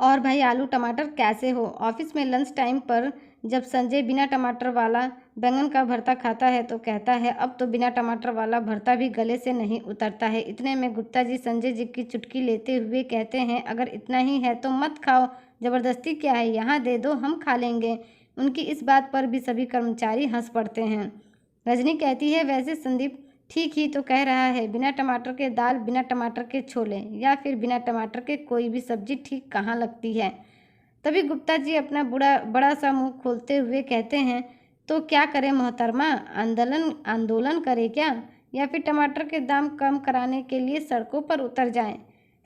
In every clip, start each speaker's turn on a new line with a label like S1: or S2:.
S1: और भाई आलू टमाटर कैसे हो। ऑफिस में लंच टाइम पर जब संजय बिना टमाटर वाला बैंगन का भरता खाता है तो कहता है अब तो बिना टमाटर वाला भरता भी गले से नहीं उतरता है। इतने में गुप्ता जी संजय जी की चुटकी लेते हुए कहते हैं अगर इतना ही है तो मत खाओ, ज़बरदस्ती क्या है, यहाँ दे दो हम खा लेंगे। उनकी इस बात पर भी सभी कर्मचारी हंस पड़ते हैं। रजनी कहती है वैसे संदीप ठीक ही तो कह रहा है, बिना टमाटर के दाल, बिना टमाटर के छोले या फिर बिना टमाटर के कोई भी सब्जी ठीक कहाँ लगती है। तभी गुप्ता जी अपना बड़ा सा मुंह खोलते हुए कहते हैं तो क्या करें मोहतरमा, आंदोलन आंदोलन करें क्या, या फिर टमाटर के दाम कम कराने के लिए सड़कों पर उतर जाएं।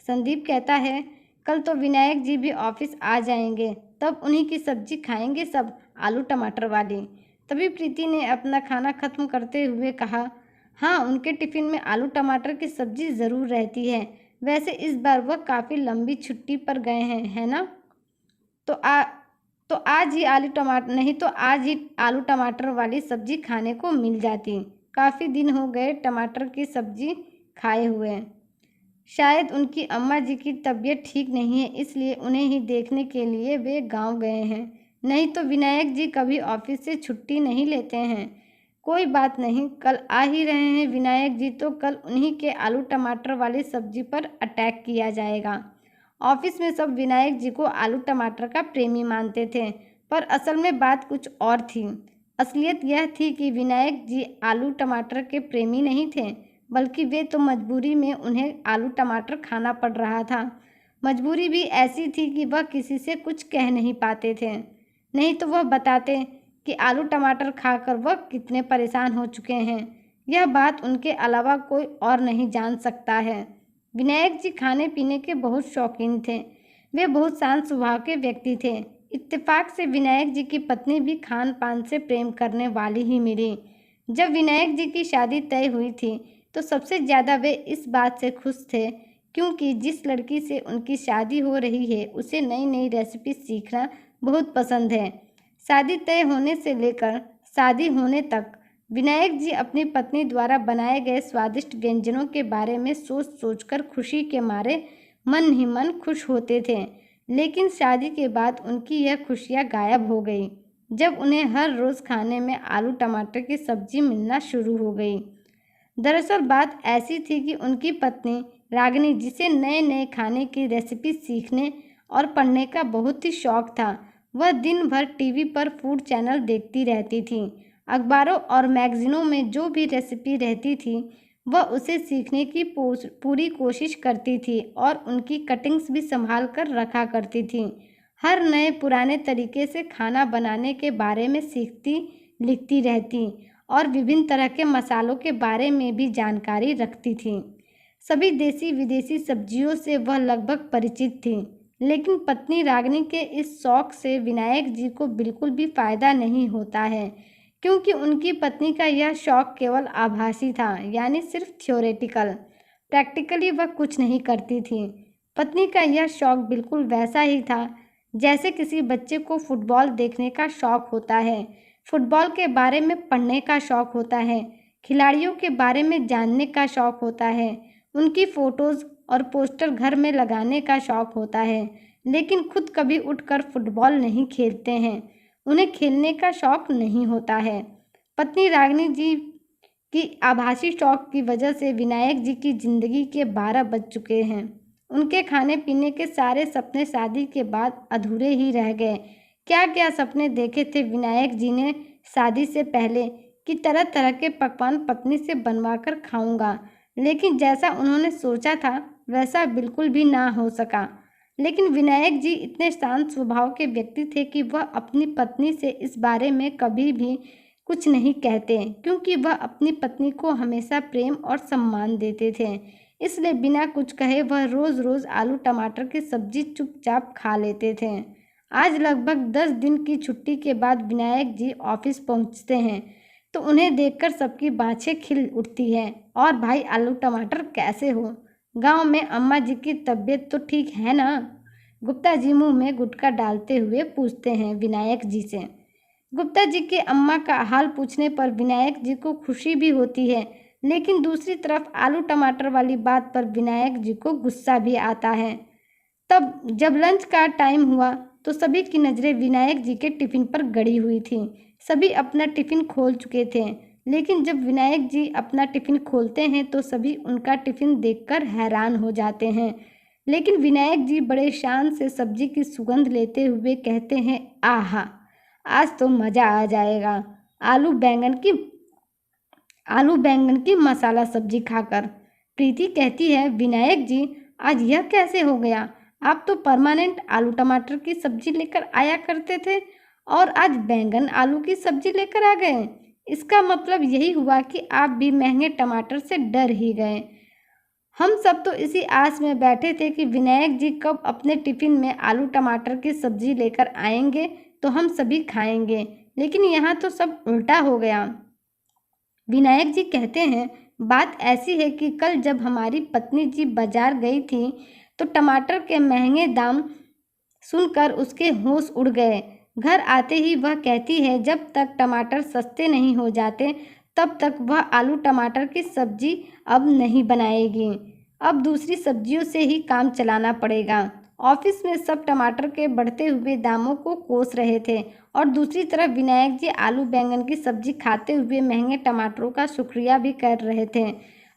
S1: संदीप कहता है कल तो विनायक जी भी ऑफिस आ जाएंगे, तब उन्हीं की सब्जी खाएंगे सब, आलू टमाटर वाली। तभी प्रीति ने अपना खाना खत्म करते हुए कहा हाँ उनके टिफ़िन में आलू टमाटर की सब्जी ज़रूर रहती है। वैसे इस बार वह काफ़ी लंबी छुट्टी पर गए हैं, है ना। तो आ तो आज ही आलू टमाटर नहीं तो आज ही आलू टमाटर वाली सब्जी खाने को मिल जाती। काफ़ी दिन हो गए टमाटर की सब्जी खाए हुए। शायद उनकी अम्मा जी की तबीयत ठीक नहीं है, इसलिए उन्हें ही देखने के लिए वे गांव गए हैं। नहीं तो विनायक जी कभी ऑफिस से छुट्टी नहीं लेते हैं। कोई बात नहीं, कल आ ही रहे हैं विनायक जी तो कल उन्हीं के आलू टमाटर वाली सब्जी पर अटैक किया जाएगा। ऑफिस में सब विनायक जी को आलू टमाटर का प्रेमी मानते थे, पर असल में बात कुछ और थी। असलियत यह थी कि विनायक जी आलू टमाटर के प्रेमी नहीं थे, बल्कि वे तो मजबूरी में उन्हें आलू टमाटर खाना पड़ रहा था। मजबूरी भी ऐसी थी कि वह किसी से कुछ कह नहीं पाते थे, नहीं तो वह बताते कि आलू टमाटर खाकर वह कितने परेशान हो चुके हैं। यह बात उनके अलावा कोई और नहीं जान सकता है। विनायक जी खाने पीने के बहुत शौकीन थे। वे बहुत शांत स्वभाव के व्यक्ति थे। इत्तेफाक से विनायक जी की पत्नी भी खान पान से प्रेम करने वाली ही मिली। जब विनायक जी की शादी तय हुई थी तो सबसे ज़्यादा वे इस बात से खुश थे क्योंकि जिस लड़की से उनकी शादी हो रही है उसे नई नई रेसिपी सीखना बहुत पसंद है। शादी तय होने से लेकर शादी होने तक विनायक जी अपनी पत्नी द्वारा बनाए गए स्वादिष्ट व्यंजनों के बारे में सोच सोचकर खुशी के मारे मन ही मन खुश होते थे। लेकिन शादी के बाद उनकी यह खुशियाँ गायब हो गई जब उन्हें हर रोज़ खाने में आलू टमाटर की सब्जी मिलना शुरू हो गई। दरअसल बात ऐसी थी कि उनकी पत्नी रागिनी, जिसे नए नए खाने की रेसिपी सीखने और पढ़ने का बहुत ही शौक था, वह दिन भर टीवी पर फूड चैनल देखती रहती थी। अखबारों और मैगजीनों में जो भी रेसिपी रहती थी वह उसे सीखने की पूरी कोशिश करती थी और उनकी कटिंग्स भी संभाल कर रखा करती थी। हर नए पुराने तरीके से खाना बनाने के बारे में सीखती, लिखती रहती और विभिन्न तरह के मसालों के बारे में भी जानकारी रखती थी। सभी देसी विदेशी सब्जियों से वह लगभग परिचित थी। लेकिन पत्नी रागिनी के इस शौक से विनायक जी को बिल्कुल भी फायदा नहीं होता है, क्योंकि उनकी पत्नी का यह शौक केवल आभासी था, यानी सिर्फ थ्योरेटिकल। प्रैक्टिकली वह कुछ नहीं करती थी। पत्नी का यह शौक बिल्कुल वैसा ही था जैसे किसी बच्चे को फुटबॉल देखने का शौक होता है, फुटबॉल के बारे में पढ़ने का शौक होता है, खिलाड़ियों के बारे में जानने का शौक होता है, उनकी फ़ोटोज़ और पोस्टर घर में लगाने का शौक होता है, लेकिन खुद कभी उठकर फुटबॉल नहीं खेलते हैं, उन्हें खेलने का शौक नहीं होता है। पत्नी रागिनी जी की आभासी शौक की वजह से विनायक जी की ज़िंदगी के 12 बज चुके हैं। उनके खाने पीने के सारे सपने शादी के बाद अधूरे ही रह गए। क्या क्या सपने देखे थे विनायक जी ने शादी से पहले कि तरह तरह के पकवान पत्नी से बनवा कर खाऊंगा, लेकिन जैसा उन्होंने सोचा था वैसा बिल्कुल भी ना हो सका। लेकिन विनायक जी इतने शांत स्वभाव के व्यक्ति थे कि वह अपनी पत्नी से इस बारे में कभी भी कुछ नहीं कहते, क्योंकि वह अपनी पत्नी को हमेशा प्रेम और सम्मान देते थे। इसलिए बिना कुछ कहे वह रोज़ रोज़ आलू टमाटर की सब्जी चुपचाप खा लेते थे। आज लगभग 10 दिन की छुट्टी के बाद विनायक जी ऑफिस पहुंचते हैं तो उन्हें देखकर सबकी बाँछें खिल उठती हैं। और भाई आलू टमाटर कैसे हो? गांव में अम्मा जी की तबीयत तो ठीक है ना? गुप्ता जी मुंह में गुटखा डालते हुए पूछते हैं विनायक जी से। गुप्ता जी के अम्मा का हाल पूछने पर विनायक जी को खुशी भी होती है, लेकिन दूसरी तरफ आलू टमाटर वाली बात पर विनायक जी को गुस्सा भी आता है। तब जब लंच का टाइम हुआ तो सभी की नज़रें विनायक जी के टिफ़िन पर गड़ी हुई थीं। सभी अपना टिफ़िन खोल चुके थे, लेकिन जब विनायक जी अपना टिफ़िन खोलते हैं तो सभी उनका टिफ़िन देखकर हैरान हो जाते हैं। लेकिन विनायक जी बड़े शान से सब्जी की सुगंध लेते हुए कहते हैं, आहा! आज तो मज़ा आ जाएगा आलू बैंगन की आलू बैंगन की मसाला सब्जी खाकर। प्रीति कहती है, विनायक जी आज यह कैसे हो गया? आप तो परमानेंट आलू टमाटर की सब्जी लेकर आया करते थे और आज बैंगन आलू की सब्जी लेकर आ गए। इसका मतलब यही हुआ कि आप भी महंगे टमाटर से डर ही गए। हम सब तो इसी आस में बैठे थे कि विनायक जी कब अपने टिफ़िन में आलू टमाटर की सब्जी लेकर आएंगे तो हम सभी खाएंगे, लेकिन यहाँ तो सब उल्टा हो गया। विनायक जी कहते हैं, बात ऐसी है कि कल जब हमारी पत्नी जी बाजार गई थी तो टमाटर के महंगे दाम सुनकर उसके होश उड़ गए। घर आते ही वह कहती है, जब तक टमाटर सस्ते नहीं हो जाते तब तक वह आलू टमाटर की सब्जी अब नहीं बनाएगी। अब दूसरी सब्जियों से ही काम चलाना पड़ेगा। ऑफिस में सब टमाटर के बढ़ते हुए दामों को कोस रहे थे और दूसरी तरफ विनायक जी आलू बैंगन की सब्जी खाते हुए महंगे टमाटरों का शुक्रिया भी कर रहे थे।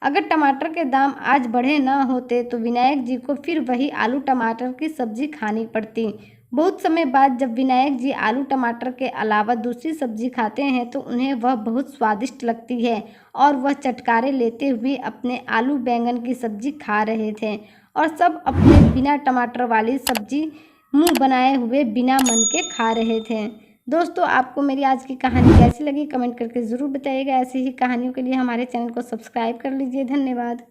S1: अगर टमाटर के दाम आज बढ़े न होते तो विनायक जी को फिर वही आलू टमाटर की सब्जी खानी पड़ती। बहुत समय बाद जब विनायक जी आलू टमाटर के अलावा दूसरी सब्जी खाते हैं तो उन्हें वह बहुत स्वादिष्ट लगती है और वह चटकारे लेते हुए अपने आलू बैंगन की सब्जी खा रहे थे और सब अपने बिना टमाटर वाली सब्जी मुंह बनाए हुए बिना मन के खा रहे थे। दोस्तों, आपको मेरी आज की कहानी कैसी लगी कमेंट करके ज़रूर बताइएगा। ऐसी ही कहानियों के लिए हमारे चैनल को सब्सक्राइब कर लीजिए। धन्यवाद।